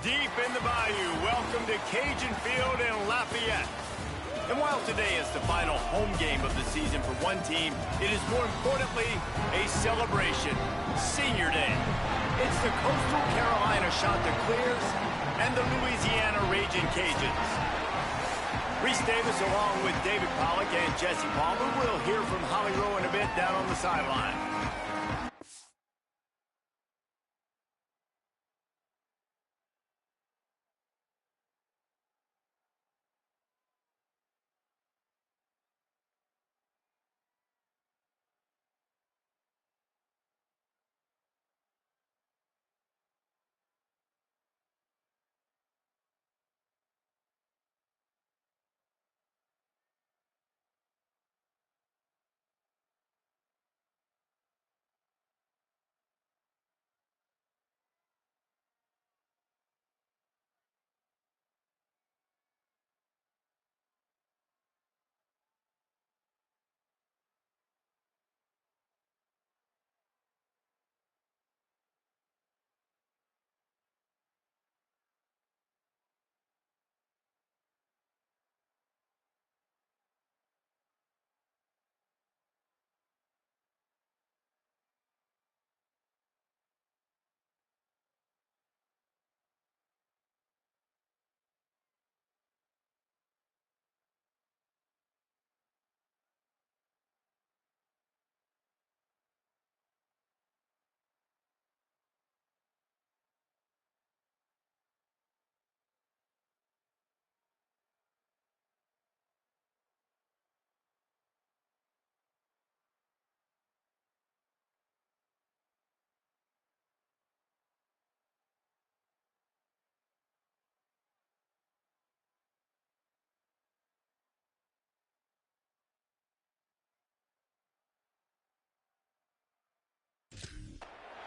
deep in the bayou. Welcome to Cajun Field in Lafayette. And while today is the final home game of the season for one team, it is more importantly a celebration, Senior Day. It's the Coastal Carolina Chanticleers and the Louisiana Ragin' Cajuns. Reese Davis along with David Pollock and Jesse Palmer will hear from Holly Rowe in a bit down on the sideline.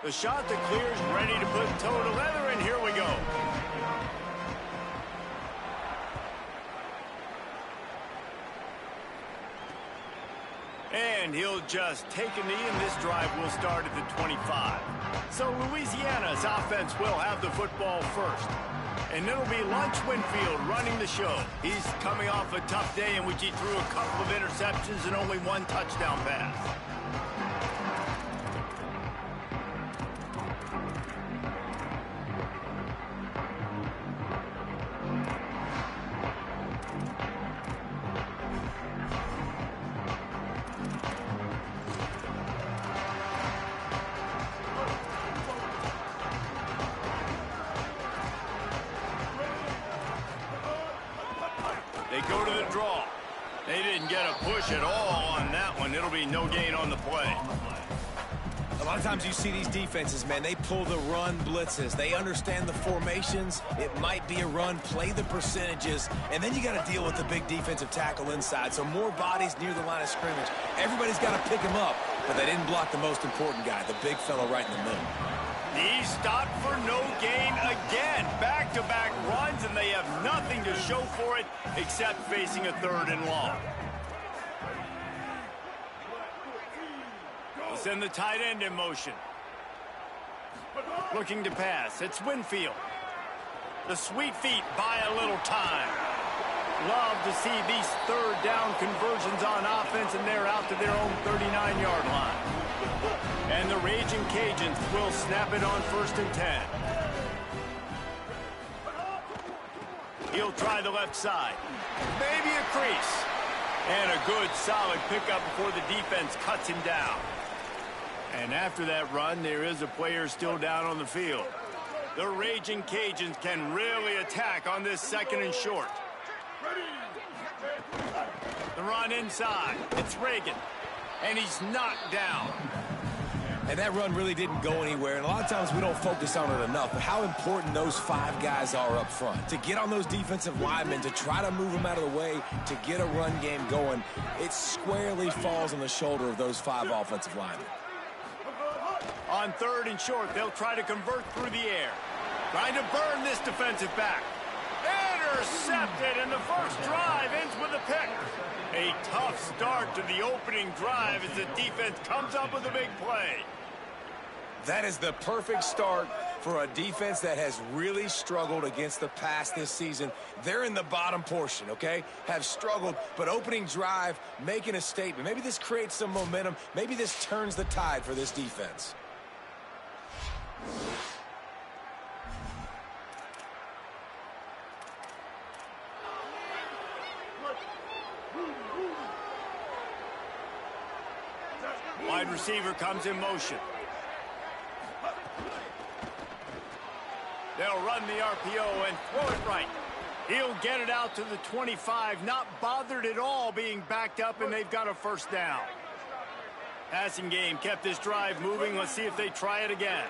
The Chanticleers ready to put toe to leather, and here we go. And he'll just take a knee, and this drive will start at the 25. So Louisiana's offense will have the football first. And it'll be Lunch Winfield running the show. He's coming off a tough day in which he threw a couple of interceptions and only one touchdown pass. They go to the draw. They didn't get a push at all on that one. It'll be no gain on the play. A lot of times you see these defenses, man, they pull the run blitzes. They understand the formations. It might be a run, play the percentages, and then you got to deal with the big defensive tackle inside. So more bodies near the line of scrimmage. Everybody's got to pick him up, but they didn't block the most important guy, the big fellow right in the middle. He stopped for no gain again. Back-to-back runs, and they have nothing to show for it except facing a 3rd and long. They'll send the tight end in motion. Looking to pass. It's Winfield. The sweet feet buy a little time. Love to see these 3rd down conversions on offense, and they're out to their own 39-yard line. And the Ragin' Cajuns will snap it on 1st and 10. He'll try the left side. Maybe a crease. And a good, solid pickup before the defense cuts him down. And after that run, there is a player still down on the field. The Ragin' Cajuns can really attack on this 2nd and short. The run inside. It's Reagan. And he's knocked down. And that run really didn't go anywhere, and a lot of times we don't focus on it enough, but how important those 5 guys are up front. To get on those defensive linemen, to try to move them out of the way, to get a run game going, it squarely falls on the shoulder of those 5 offensive linemen. On 3rd and short, they'll try to convert through the air. Trying to burn this defensive back. Intercepted, and the first drive ends with a pick. A tough start to the opening drive as the defense comes up with a big play. That is the perfect start for a defense that has really struggled against the pass this season. They're in the bottom portion, okay? Have struggled, but opening drive, making a statement. Maybe this creates some momentum. Maybe this turns the tide for this defense. Wide receiver comes in motion. They'll run the RPO and throw it right. He'll get it out to the 25, not bothered at all being backed up, and they've got a first down. Passing game kept this drive moving. Let's see if they try it again.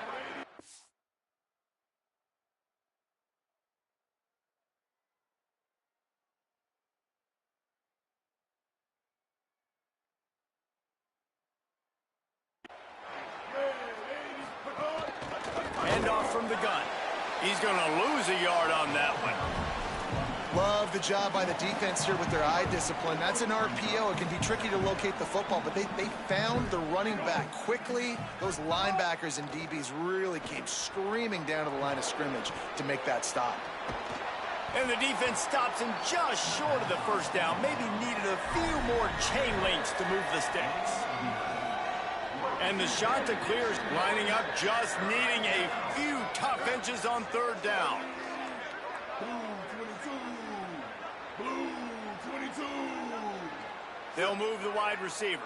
Handoff from the gun. He's going to lose a yard on that one. Love the job by the defense here with their eye discipline. That's an RPO. It can be tricky to locate the football, but they found the running back quickly. Those linebackers and DBs really came screaming down to the line of scrimmage to make that stop. And the defense stops him just short of the first down. Maybe needed a few more chain links to move the sticks. And the shot to clear is lining up, just needing a few tough inches on third down. Blue 22. They'll move the wide receiver.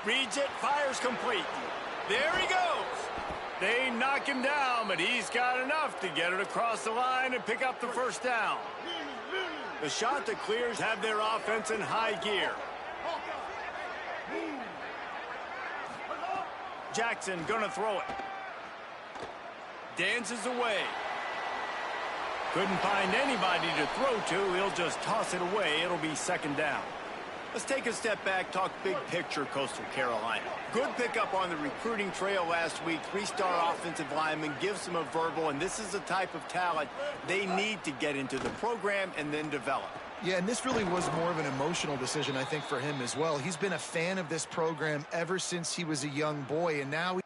Reads it, fires complete. There he goes. They knock him down, but he's got enough to get it across the line and pick up the first down. The shot to clears have their offense in high gear. Jackson gonna throw it. Dances away. Couldn't find anybody to throw to. He'll just toss it away. It'll be second down. Let's take a step back, talk big picture Coastal Carolina. Good pickup on the recruiting trail last week. 3-star offensive lineman gives them a verbal, and this is the type of talent they need to get into the program and then develop. Yeah, and this really was more of an emotional decision, I think, for him as well. He's been a fan of this program ever since he was a young boy, and now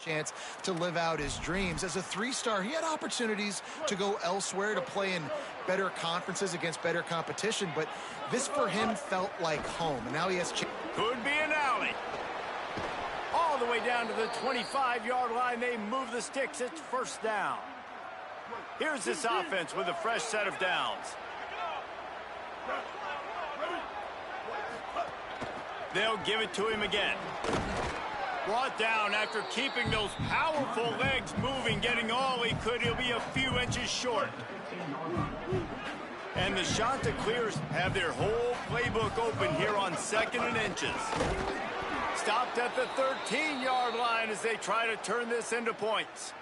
chance to live out his dreams. As a 3-star, he had opportunities to go elsewhere, to play in better conferences against better competition, but this for him felt like home. And now he has Could be an alley. All the way down to the 25-yard line. They move the sticks. It's first down. Here's this offense with a fresh set of downs. They'll give it to him again. Brought down after keeping those powerful legs moving, getting all he could. He'll be a few inches short. And the shot to clears have their whole playbook open here on 2nd and inches. Stopped at the 13-yard line as they try to turn this into points.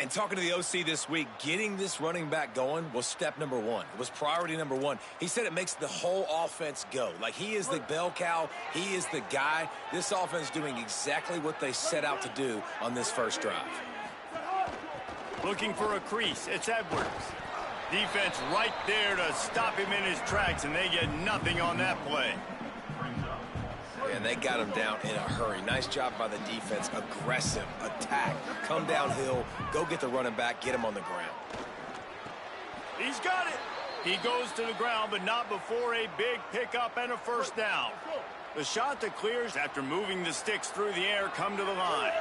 And talking to the OC this week, getting this running back going was step number one. It was priority number one. He said it makes the whole offense go. Like, he is the bell cow. He is the guy. This offense doing exactly what they set out to do on this first drive. Looking for a crease. It's Edwards. Defense right there to stop him in his tracks, and they get nothing on that play. And they got him down in a hurry. Nice job by the defense. Aggressive, attack, come downhill, go get the running back, get him on the ground. He's got it. He goes to the ground, but not before a big pickup and a first down. The shot that clears after moving the sticks through the air come to the line.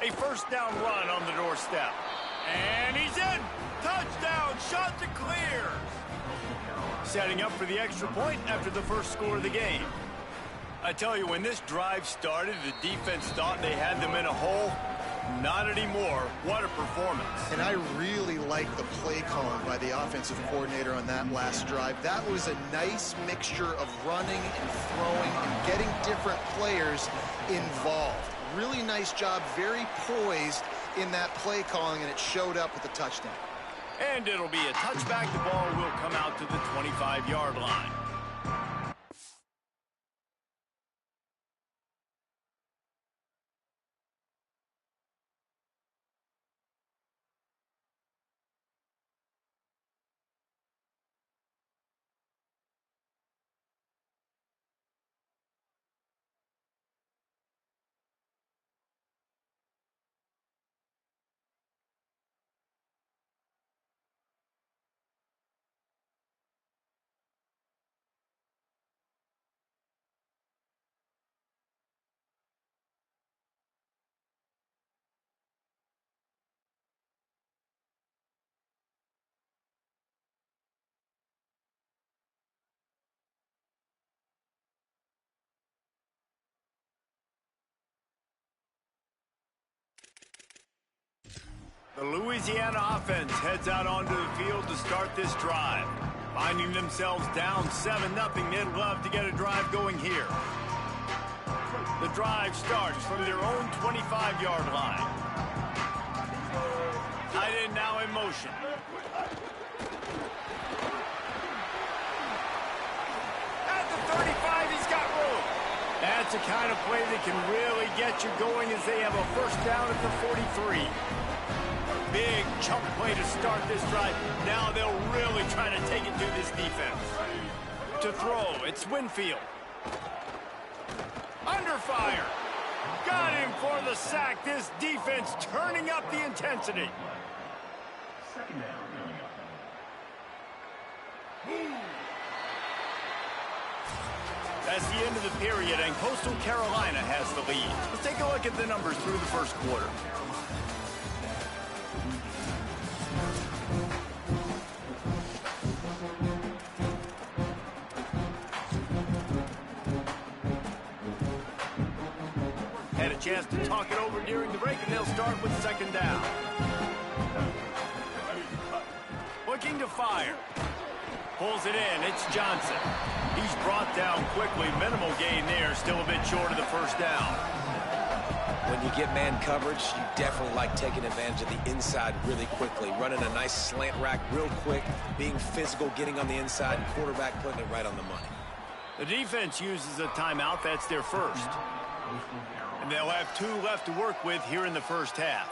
A first down run on the doorstep. And he's in. Touchdown. Shot to clear. Setting up for the extra point after the first score of the game. I tell you, when this drive started, the defense thought they had them in a hole. Not anymore. What a performance. And I really like the play calling by the offensive coordinator on that last drive. That was a nice mixture of running and throwing and getting different players involved. Really nice job, very poised in that play calling, and it showed up with the touchdown. And it'll be a touchback. The ball will come out to the 25-yard line. The Louisiana offense heads out onto the field to start this drive. Finding themselves down 7-0, they'd love to get a drive going here. The drive starts from their own 25-yard line. Tight end now in motion. At the 35, he's got room. That's the kind of play that can really get you going as they have a first down at the 43. Big chunk play to start this drive. Now they'll really try to take it to this defense. To throw, it's Winfield. Under fire. Got him for the sack. This defense turning up the intensity. Second down. That's the end of the period, and Coastal Carolina has the lead. Let's take a look at the numbers through the first quarter. Had a chance to talk it over during the break, and they'll start with second down. Looking to fire. Pulls it in. It's Johnson. He's brought down quickly. Minimal gain there. Still a bit short of the first down. When you get man coverage, you definitely like taking advantage of the inside really quickly. Running a nice slant rack real quick, being physical, getting on the inside, and quarterback putting it right on the money. The defense uses a timeout. That's their first. And they'll have 2 left to work with here in the first half.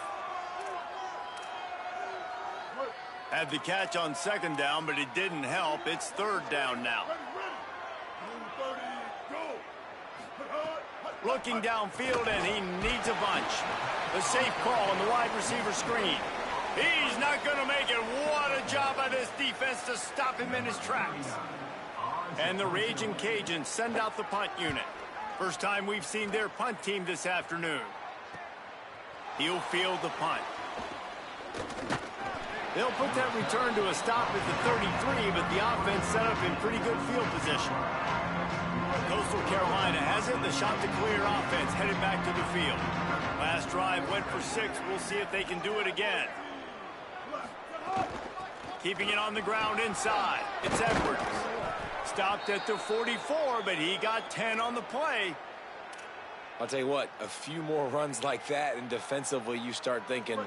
Had the catch on second down, but it didn't help. It's third down now. Looking downfield, and he needs a bunch. The safe call on the wide receiver screen. He's not going to make it. What a job by this defense to stop him in his tracks. And the Raging Cajuns send out the punt unit. First time we've seen their punt team this afternoon. He'll field the punt. They'll put that return to a stop at the 33, but the offense set up in pretty good field position. Coastal Carolina has it. The shot to clear offense headed back to the field. Last drive went for 6. We'll see if they can do it again. Keeping it on the ground inside. It's Edwards. Stopped at the 44, but he got 10 on the play. I'll tell you what, a few more runs like that, and defensively you start thinking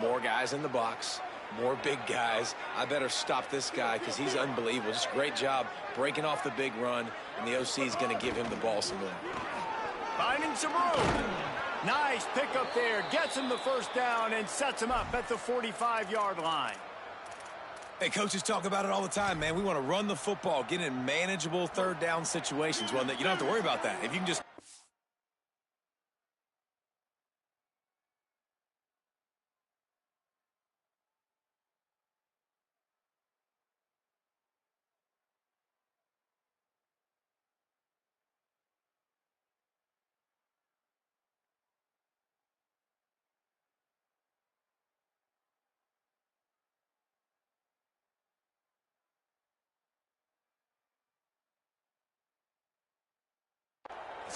more guys in the box, more big guys. I better stop this guy because he's unbelievable. Just a great job breaking off the big run, and the OC is going to give him the ball some more. Finding some room. Nice pickup there. Gets him the first down and sets him up at the 45-yard line. Hey, coaches talk about it all the time, man. We want to run the football, get in manageable third down situations. Well, you don't have to worry about that. If you can just...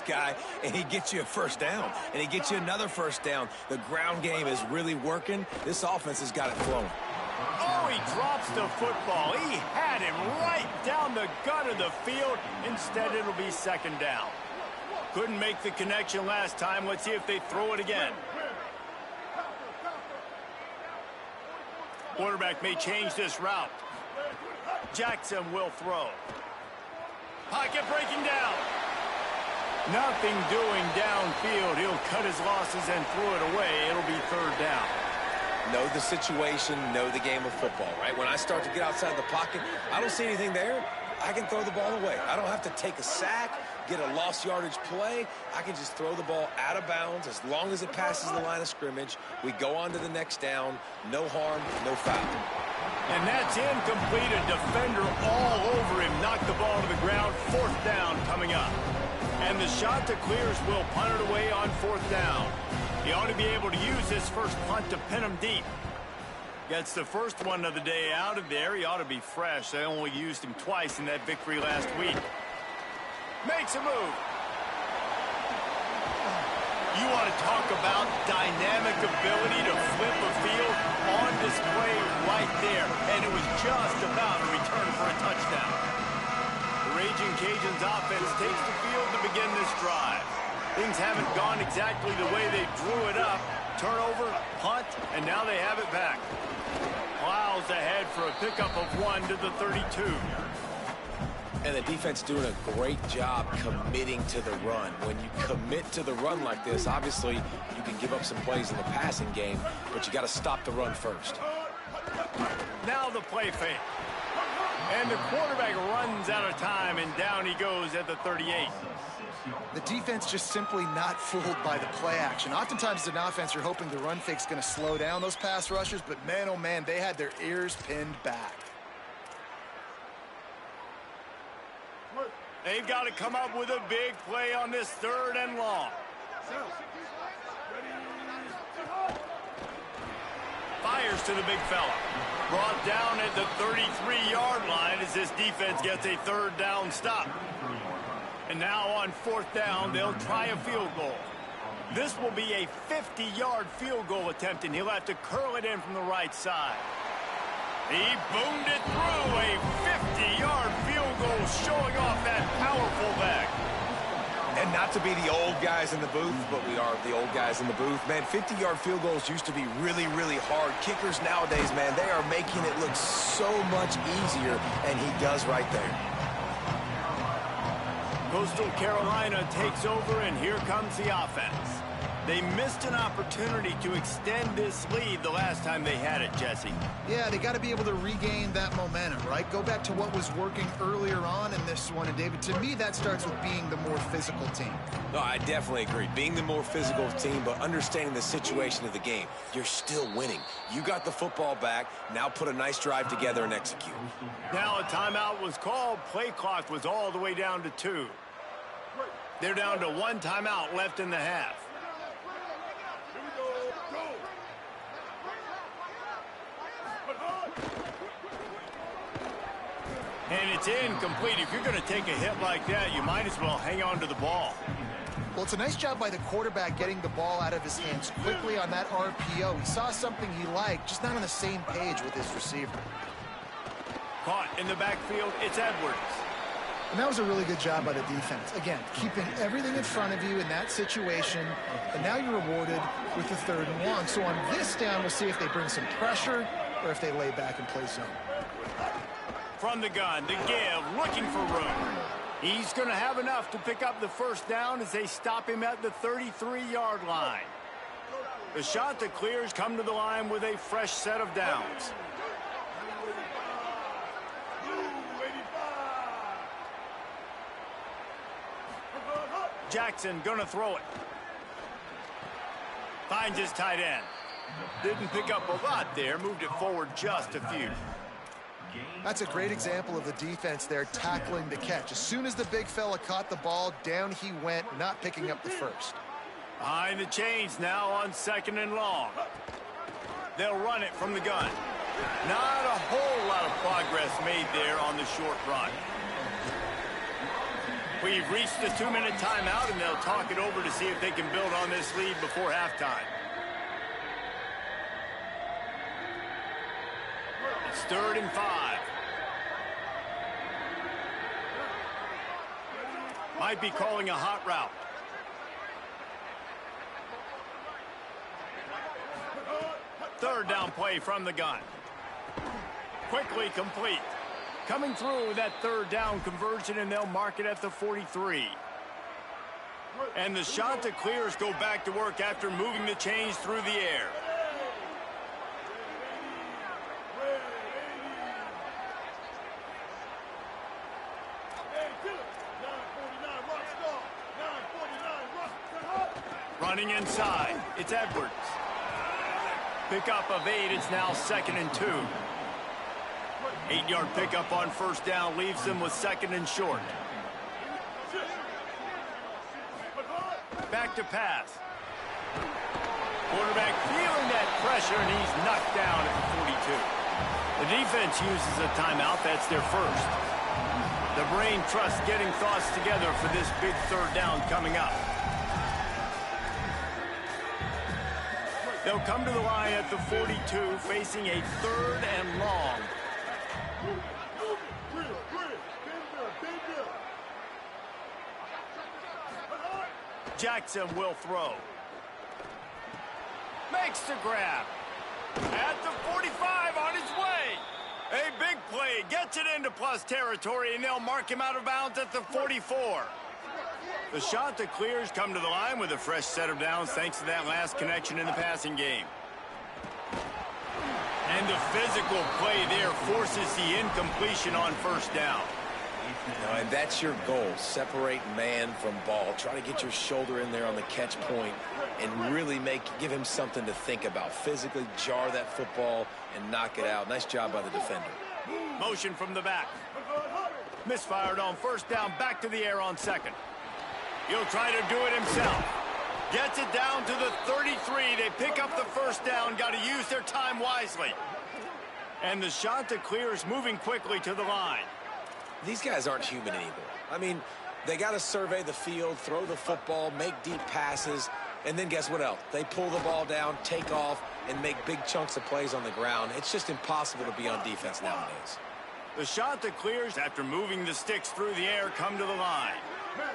guy, and he gets you a first down, and he gets you another first down. The ground game is really working. This offense has got it flowing. Oh, he drops the football. He had him right down the gut of the field. Instead, it'll be second down. Couldn't make the connection last time. Let's see if they throw it again. Quarterback may change this route. Jackson will throw. Pocket breaking down. Nothing doing downfield. He'll cut his losses and throw it away. It'll be third down. Know the situation, know the game of football, right? When I start to get outside the pocket, I don't see anything there. I can throw the ball away. I don't have to take a sack, get a lost yardage play. I can just throw the ball out of bounds as long as it passes the line of scrimmage. We go on to the next down. No harm, no foul. And that's incomplete. A defender all over him. Knocked the ball to the ground. Fourth down coming up. And the shot to clears will punt it away on fourth down. He ought to be able to use his first punt to pin him deep. Gets the first one of the day out of there. He ought to be fresh. They only used him twice in that victory last week. Makes a move. You want to talk about dynamic ability to flip a field on display right there. And it was just about a return for a touchdown. The Raging Cajuns offense takes the field to begin this drive. Things haven't gone exactly the way they drew it up. Turnover, punt, and now they have it back. Plows ahead for a pickup of 1 to the 32. And the defense doing a great job committing to the run. When you commit to the run like this, obviously you can give up some plays in the passing game, but you got to stop the run first. Now the play fake. And the quarterback runs out of time, and down he goes at the 38. The defense just simply not fooled by the play action. Oftentimes as an offense, you're hoping the run fake's going to slow down those pass rushers, but man, oh man, they had their ears pinned back. They've got to come up with a big play on this third and long. Fires to the big fella. Brought down at the 33-yard line as this defense gets a third down stop. And now on fourth down, they'll try a field goal. This will be a 50-yard field goal attempt, and he'll have to curl it in from the right side. He boomed it through. A 50-yard field goal showing off that powerful back. And not to be the old guys in the booth, but we are the old guys in the booth. Man, 50-yard field goals used to be really, really hard. Kickers nowadays, man, they are making it look so much easier, and he does right there. Coastal Carolina takes over, and here comes the offense. They missed an opportunity to extend this lead the last time they had it, Jesse. Yeah, they got to be able to regain that momentum, right? Go back to what was working earlier on in this one. And, David, to me, that starts with being the more physical team. No, I definitely agree. Being the more physical team, but understanding the situation of the game. You're still winning. You got the football back. Now put a nice drive together and execute. Now a timeout was called. Play clock was all the way down to 2. They're down to 1 timeout left in the half. And it's incomplete. If you're going to take a hit like that, you might as well hang on to the ball. Well, it's a nice job by the quarterback getting the ball out of his hands quickly on that RPO. He saw something he liked, just not on the same page with his receiver. Caught in the backfield, it's Edwards. And that was a really good job by the defense. Again, keeping everything in front of you in that situation, and now you're rewarded with the 3rd and 1. So on this down, we'll see if they bring some pressure or if they lay back and play zone. From the gun, the give, looking for room. He's going to have enough to pick up the 1st down as they stop him at the 33-yard line. The shot that clears come to the line with a fresh set of downs. Jackson gonna throw it. Finds his tight end. Didn't pick up a lot there, moved it forward just a few. That's a great example of the defense there tackling the catch. As soon as the big fella caught the ball, down he went, not picking up the 1st. Behind the chains now on 2nd and long. They'll run it from the gun. Not a whole lot of progress made there on the short run. We've reached the 2-minute timeout, and they'll talk it over to see if they can build on this lead before halftime. It's 3rd and 5. Might be calling a hot route. Third down play from the gun. Quickly complete. Coming through that 3rd down conversion, and they'll mark it at the 43. And the shot that clears go back to work after moving the chains through the air. Running inside, it's Edwards. Pickup of 8, it's now 2nd and 2. 8-yard pickup on 1st down leaves them with 2nd and short. Back to pass. Quarterback feeling that pressure, and he's knocked down at the 42. The defense uses a timeout. That's their 1st. The brain trusts getting thoughts together for this big 3rd down coming up. They'll come to the line at the 42, facing a 3rd and long. Jackson will throw. Makes the grab. At the 45 on his way. A big play. Gets it into plus territory, and they'll mark him out of bounds at the 44. The shot that clears come to the line with a fresh set of downs thanks to that last connection in the passing game. And the physical play there forces the incompletion on 1st down. And that's your goal. Separate man from ball. Try to get your shoulder in there on the catch point and really give him something to think about. Physically jar that football and knock it out. Nice job by the defender. Motion from the back. Misfired on 1st down, back to the air on 2nd. He'll try to do it himself. Gets it down to the 33. They pick up the 1st down. Got to use their time wisely. And the shot that clears moving quickly to the line. These guys aren't human anymore. I mean, they got to survey the field, throw the football, make deep passes, and then guess what else? They pull the ball down, take off, and make big chunks of plays on the ground. It's just impossible to be on defense nowadays. The shot that clears after moving the sticks through the air come to the line.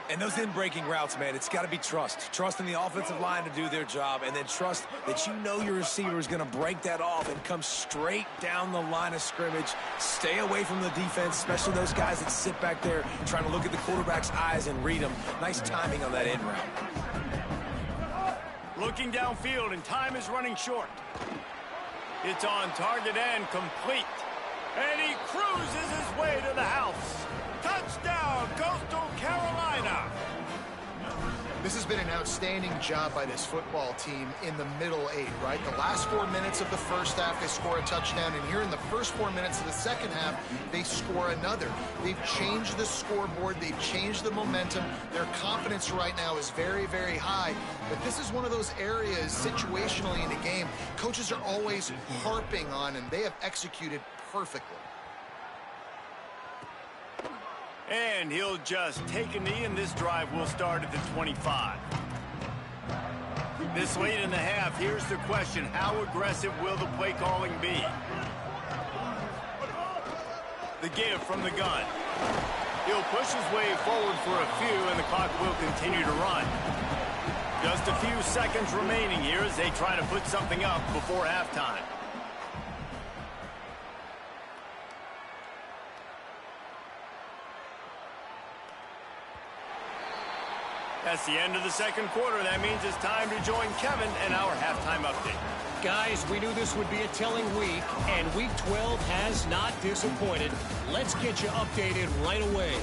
And those in-breaking routes, man, it's got to be trust. Trust in the offensive line to do their job, and then trust that you know your receiver is going to break that off and come straight down the line of scrimmage. Stay away from the defense, especially those guys that sit back there trying to look at the quarterback's eyes and read them. Nice timing on that in route. Looking downfield, and time is running short. It's on target and complete. And he cruises his way to the house. Touchdown, Coastal Carolina. This has been an outstanding job by this football team in the middle 8, right? The last 4 minutes of the 1st half, they score a touchdown, and here in the first 4 minutes of the 2nd half, they score another. They've changed the scoreboard. They've changed the momentum. Their confidence right now is very, very high, but this is one of those areas situationally in the game coaches are always harping on, and they have executed perfectly. And he'll just take a knee, and this drive will start at the 25. This late in the half, here's the question. How aggressive will the play calling be? The give from the gun. He'll push his way forward for a few, and the clock will continue to run. Just a few seconds remaining here as they try to put something up before halftime. That's the end of the second quarter. That means it's time to join Kevin and our halftime update. Guys, we knew this would be a telling week, and Week 12 has not disappointed. Let's get you updated right away.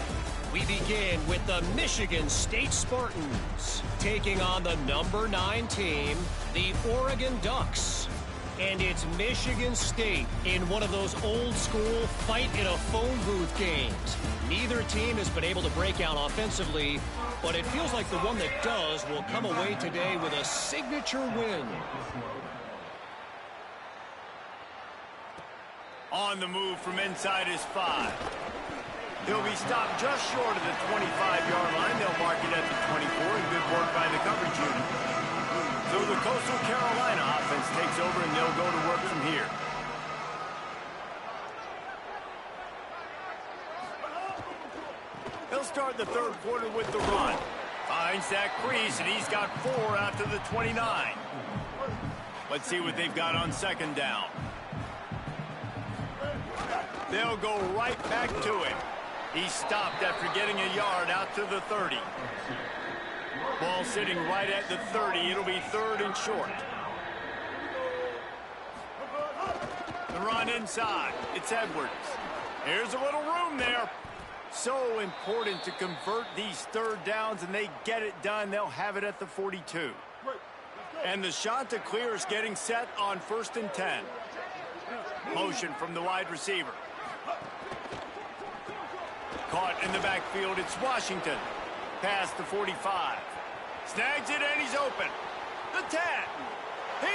We begin with the Michigan State Spartans taking on the number 9 team, the Oregon Ducks. And it's Michigan State in one of those old-school fight-in-a-phone booth games. Neither team has been able to break out offensively, but it feels like the one that does will come away today with a signature win. On the move from inside his 5. He'll be stopped just short of the 25-yard line. They'll mark it at the 24, and good work by the coverage unit. So the Coastal Carolina offense takes over, and they'll go to work from here. He'll start the third quarter with the run. Finds that crease, and he's got 4 out to the 29. Let's see what they've got on second down. They'll go right back to it. He's stopped after getting a yard out to the 30. Ball sitting right at the 30. It'll be third and short. The run inside. It's Edwards. Here's a little room there. So important to convert these third downs, and they get it done. They'll have it at the 42. And the shot to clear is getting set on 1st and 10. Motion from the wide receiver. Caught in the backfield, it's Washington. Past the 45. Snags it, and he's open. The 10. He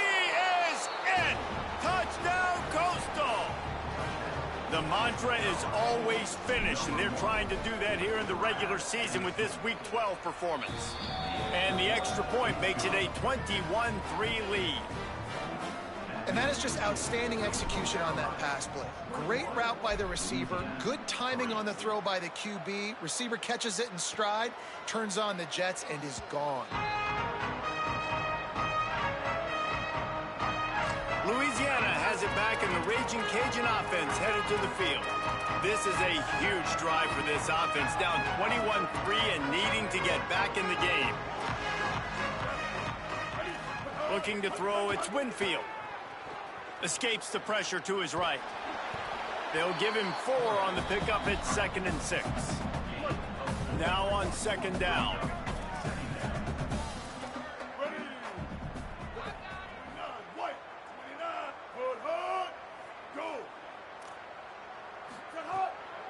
is in. Touchdown, Coastal. The mantra is always finish, and they're trying to do that here in the regular season with this Week 12 performance. And the extra point makes it a 21-3 lead. And that is just outstanding execution on that pass play. Great route by the receiver, good timing on the throw by the QB. Receiver catches it in stride, turns on the jets, and is gone. Louisiana has it back, and the Raging Cajun offense headed to the field. This is a huge drive for this offense, down 21-3 and needing to get back in the game. Looking to throw, it's Winfield. Escapes the pressure to his right. They'll give him 4 on the pickup at 2nd and 6. Now on second down.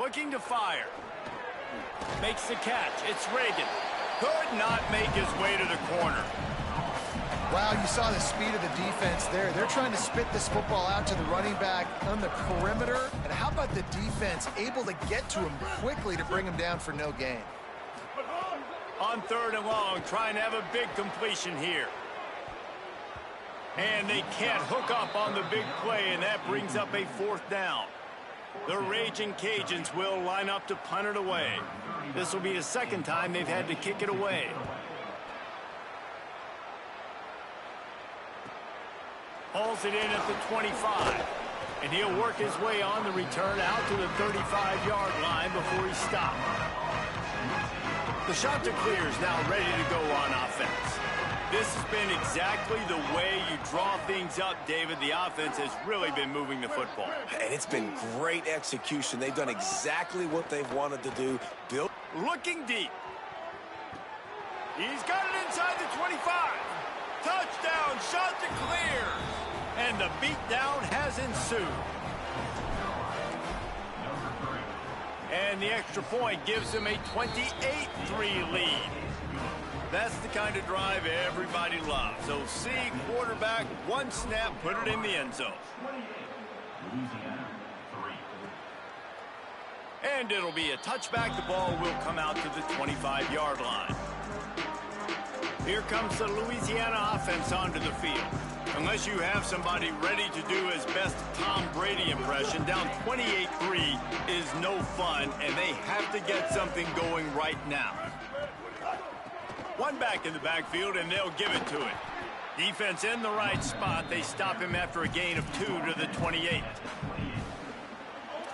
Looking to fire. Makes the catch. It's Reagan. Could not make his way to the corner. Wow, you saw the speed of the defense there. They're trying to spit this football out to the running back on the perimeter. And how about the defense able to get to him quickly to bring him down for no gain? On 3rd and long, trying to have a big completion here. And they can't hook up on the big play, and that brings up a 4th down. The Raging Cajuns will line up to punt it away. This will be the 2nd time they've had to kick it away. Hauls it in at the 25. And he'll work his way on the return out to the 35-yard line before he's stopped. The shot to clear is now ready to go on offense. This has been exactly the way you draw things up, David. The offense has really been moving the football. And it's been great execution. They've done exactly what they've wanted to do. Bill looking deep. He's got it inside the 25. Touchdown, shot to clear. And the beatdown has ensued. And the extra point gives them a 28-3 lead. That's the kind of drive everybody loves. So see, quarterback, one snap, put it in the end zone. And it'll be a touchback. The ball will come out to the 25-yard line. Here comes the Louisiana offense onto the field. Unless you have somebody ready to do his best Tom Brady impression, down 28-3 is no fun, and they have to get something going right now. One back in the backfield, and they'll give it to it. Defense in the right spot. They stop him after a gain of 2 to the 28.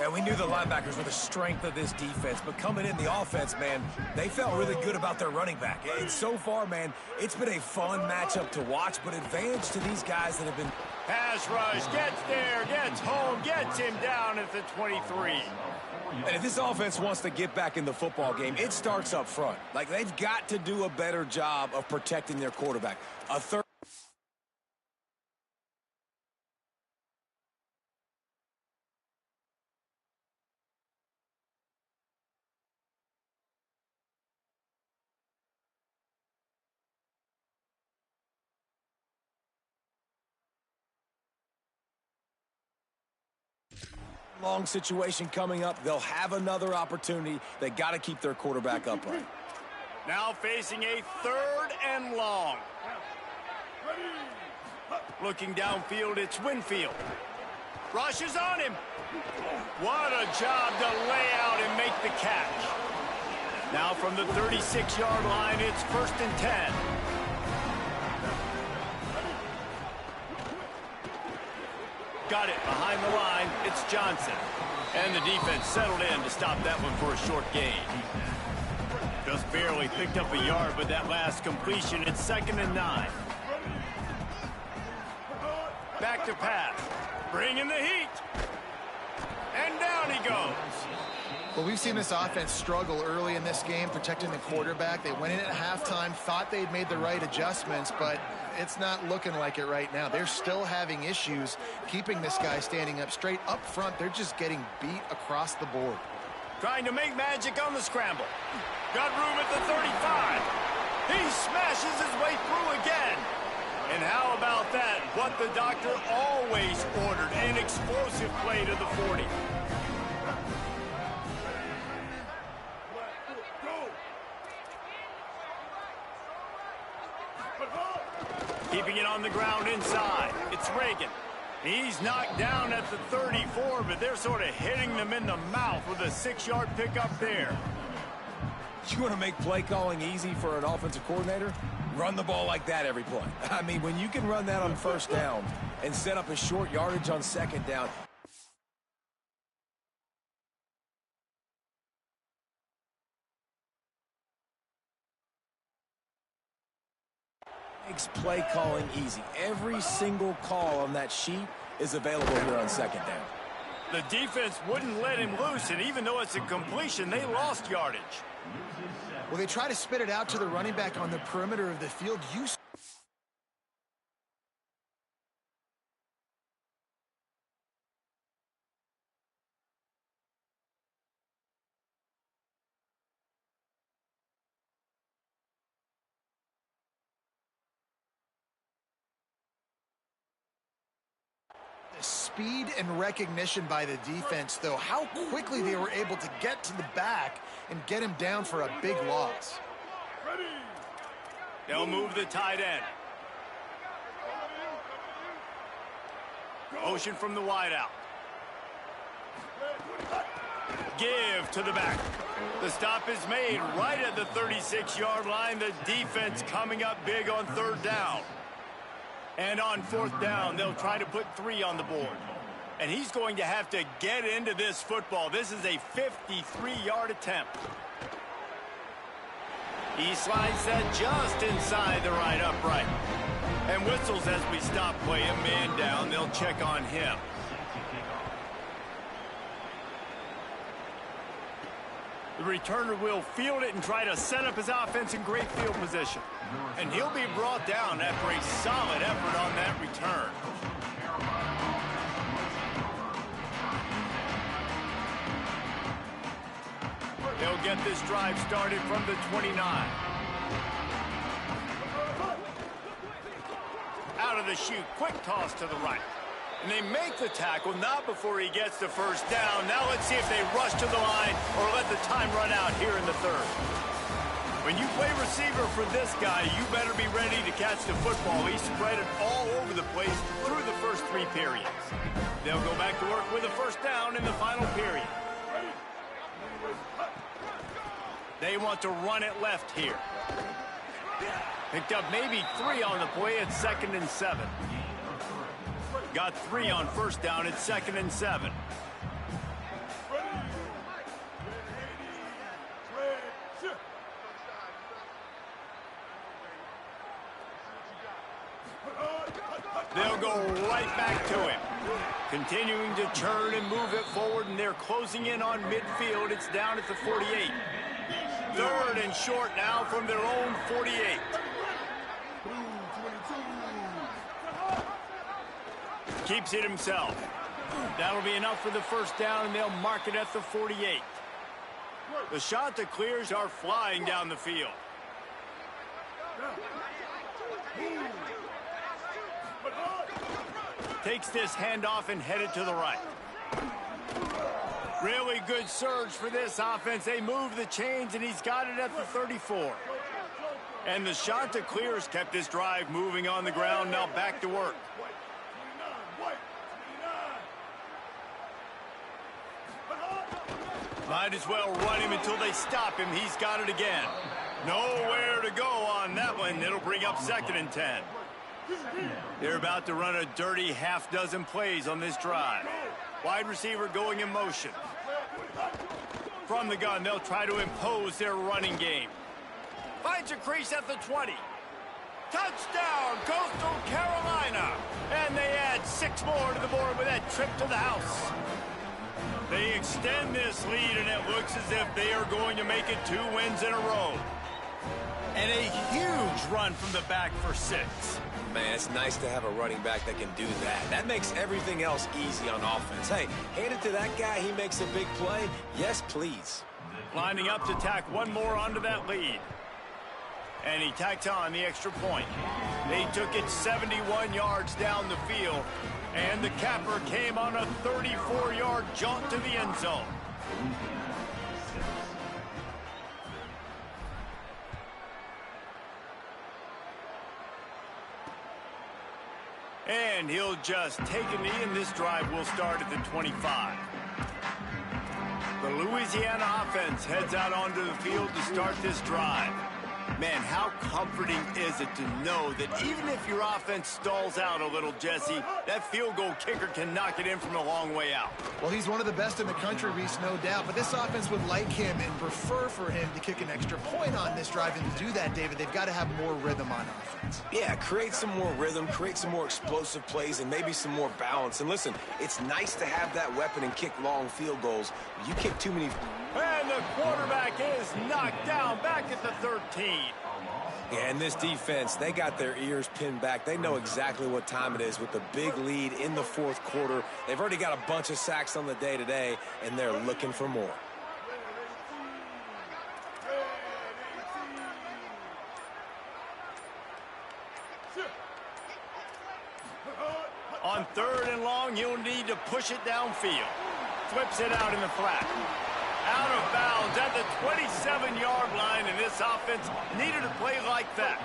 And we knew the linebackers were the strength of this defense, but coming in the offense, man, they felt really good about their running back. And so far, man, it's been a fun matchup to watch, but advantage to these guys that have been... Pass rush, gets there, gets home, gets him down at the 23. And if this offense wants to get back in the football game, it starts up front. Like, they've got to do a better job of protecting their quarterback. A third... long situation coming up. They'll have another opportunity. They got to keep their quarterback upright. Now facing a 3rd and long. Looking downfield, it's Winfield. Rushes on him. What a job to lay out and make the catch. Now from the 36-yard line, it's 1st and 10. Got it behind the line. It's Johnson. And the defense settled in to stop that one for a short gain. Just barely picked up a yard, but that last completion, it's 2nd and 9. Back to pass. Bringing the heat. And down he goes. Well, we've seen this offense struggle early in this game, protecting the quarterback. They went in at halftime, thought they'd made the right adjustments, but it's not looking like it right now. They're still having issues keeping this guy standing up straight. Up front, they're just getting beat across the board. Trying to make magic on the scramble. Got room at the 35. He smashes his way through again. And how about that? What the doctor always ordered, an explosive play to the 40. Keeping it on the ground inside. It's Reagan. He's knocked down at the 34, but they're sort of hitting them in the mouth with a 6-yard pickup there. You want to make play calling easy for an offensive coordinator? Run the ball like that every play. I mean, when you can run that on 1st down and set up a short yardage on 2nd down, makes play calling easy. Every single call on that sheet is available here on 2nd down. The defense wouldn't let him loose, and even though it's a completion, they lost yardage. Well, they try to spit it out to the running back on the perimeter of the field. Speed and recognition by the defense, though. How quickly they were able to get to the back and get him down for a big loss. They'll move the tight end. Motion from the wideout. Give to the back. The stop is made right at the 36-yard line. The defense coming up big on 3rd down. And on 4th down, they'll try to put 3 on the board. And he's going to have to get into this football. This is a 53-yard attempt. He slides that just inside the right upright. And whistles as we stop play. A man down. They'll check on him. The returner will field it and try to set up his offense in great field position. And he'll be brought down after a solid effort on that return. They'll get this drive started from the 29. Out of the chute, quick toss to the right. And they make the tackle, not before he gets the 1st down. Now let's see if they rush to the line or let the time run out here in the 3rd. When you play receiver for this guy, you better be ready to catch the football. He's spread it all over the place through the first 3 periods. They'll go back to work with a first down in the final period. They want to run it left here. Picked up maybe 3 on the play at 2nd and 7. Got 3 on first down at 2nd and 7. They'll go right back to him. Continuing to turn and move it forward, and they're closing in on midfield. It's down at the 48. 3rd and short now from their own 48. Keeps it himself. That'll be enough for the first down, and they'll mark it at the 48. The shot that clears are flying down the field. Takes this handoff and headed to the right. Really good surge for this offense. They move the chains, and he's got it at the 34. And the shot that clears kept this drive moving on the ground. Now back to work. Might as well run him until they stop him. He's got it again. Nowhere to go on that one. It'll bring up 2nd and 10. They're about to run a dirty half-dozen plays on this drive. Wide receiver going in motion. From the gun, they'll try to impose their running game. Finds a crease at the 20. Touchdown, Coastal Carolina. And they add 6 more to the board with that trip to the house. They extend this lead, and it looks as if they are going to make it 2 wins in a row. And a huge run from the back for 6. Man, it's nice to have a running back that can do that. That makes everything else easy on offense. Hey, hand it to that guy. He makes a big play. Yes, please. Lining up to tack 1 more onto that lead. And he tacked on the extra point. They took it 71 yards down the field. And the capper came on a 34-yard jaunt to the end zone. And he'll just take a knee, and this drive will start at the 25. The Louisiana offense heads out onto the field to start this drive. Man, how comforting is it to know that even if your offense stalls out a little, Jesse, that field goal kicker can knock it in from a long way out. Well, he's one of the best in the country, Reese, no doubt. But this offense would like him and prefer for him to kick an extra point on this drive. And to do that, David, they've got to have more rhythm on offense. Yeah, create some more rhythm, create some more explosive plays, and maybe some more balance. And listen, it's nice to have that weapon and kick long field goals. You kick too many... And the quarterback is knocked down back at the 13. Yeah, and this defense, they got their ears pinned back. They know exactly what time it is with the big lead in the 4th quarter. They've already got a bunch of sacks on the day today, and they're looking for more. On 3rd and long, you'll need to push it downfield. Flips it out in the flat. Out of bounds at the 27-yard line, and this offense needed a play like that.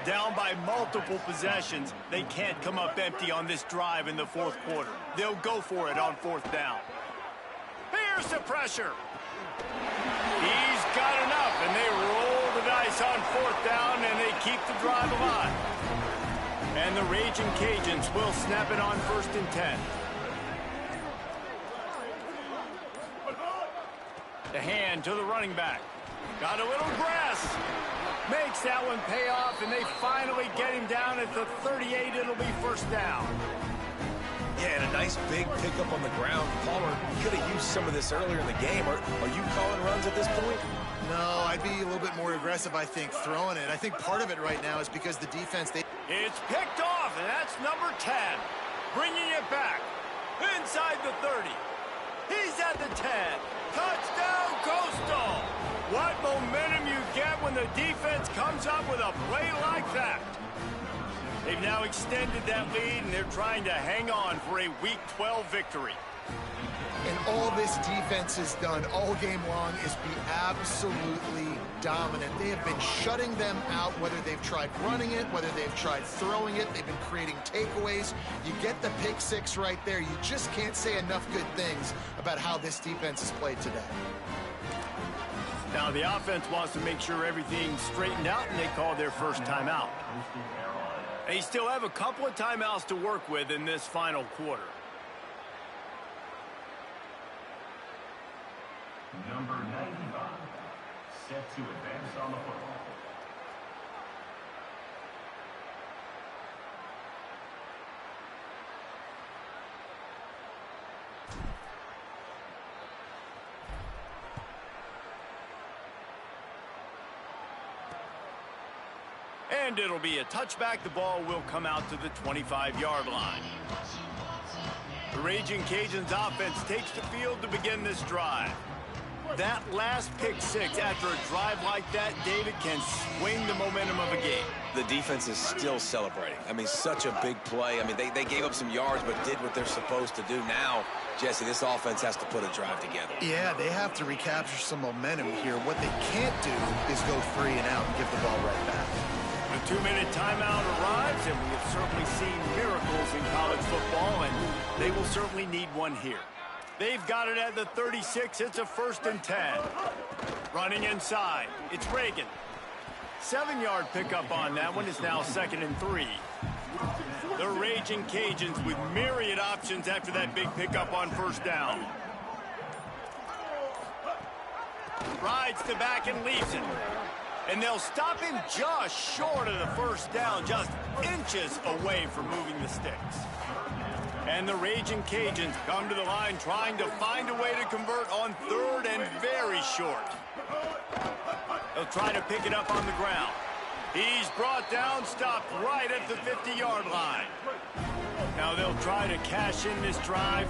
Down by multiple possessions, they can't come up empty on this drive in the 4th quarter. They'll go for it on 4th down. Here's the pressure. He's got enough, and they roll the dice on 4th down, and they keep the drive alive. And the Raging Cajuns will snap it on 1st and 10. The hand to the running back. Got a little grass. Makes that one pay off, and they finally get him down at the 38. It'll be 1st down. Yeah, and a nice big pickup on the ground. Palmer could have used some of this earlier in the game. Are you calling runs at this point? No, I'd be a little bit more aggressive, I think, throwing it. I think part of it right now is because the defense... It's picked off, and that's number 10. Bringing it back. Inside the 30. He's at the 10. Touchdown, Coastal. What momentum you get when the defense comes up with a play like that. They've now extended that lead, and they're trying to hang on for a Week 12 victory. And all this defense has done all game long is be absolutely dominant. They have been shutting them out, whether they've tried running it, whether they've tried throwing it. They've been creating takeaways. You get the pick six right there. You just can't say enough good things about how this defense has played today. Now the offense wants to make sure everything's straightened out, and they call their first timeout. They still have a couple of timeouts to work with in this final quarter. Number 95, set to advance on the football. And it'll be a touchback. The ball will come out to the 25-yard line. The Raging Cajuns offense takes the field to begin this drive. That last pick six after a drive like that, David, can swing the momentum of a game. The defense is still celebrating. I mean, such a big play. I mean, they gave up some yards but did what they're supposed to do. Now, Jesse, this offense has to put a drive together. Yeah, they have to recapture some momentum here. What they can't do is go 3 and out and give the ball right back. The 2-minute timeout arrives, and we have certainly seen miracles in college football, and they will certainly need one here. They've got it at the 36. It's a 1st and 10. Running inside. It's Reagan. 7-yard pickup on that one. Is now 2nd and 3. The Raging Cajuns with myriad options after that big pickup on 1st down. Rides the back and leaves it. And they'll stop him just short of the 1st down, just inches away from moving the sticks. And the Raging Cajuns come to the line trying to find a way to convert on 3rd and very short. They'll try to pick it up on the ground. He's brought down, stopped right at the 50-yard line. Now they'll try to cash in this drive.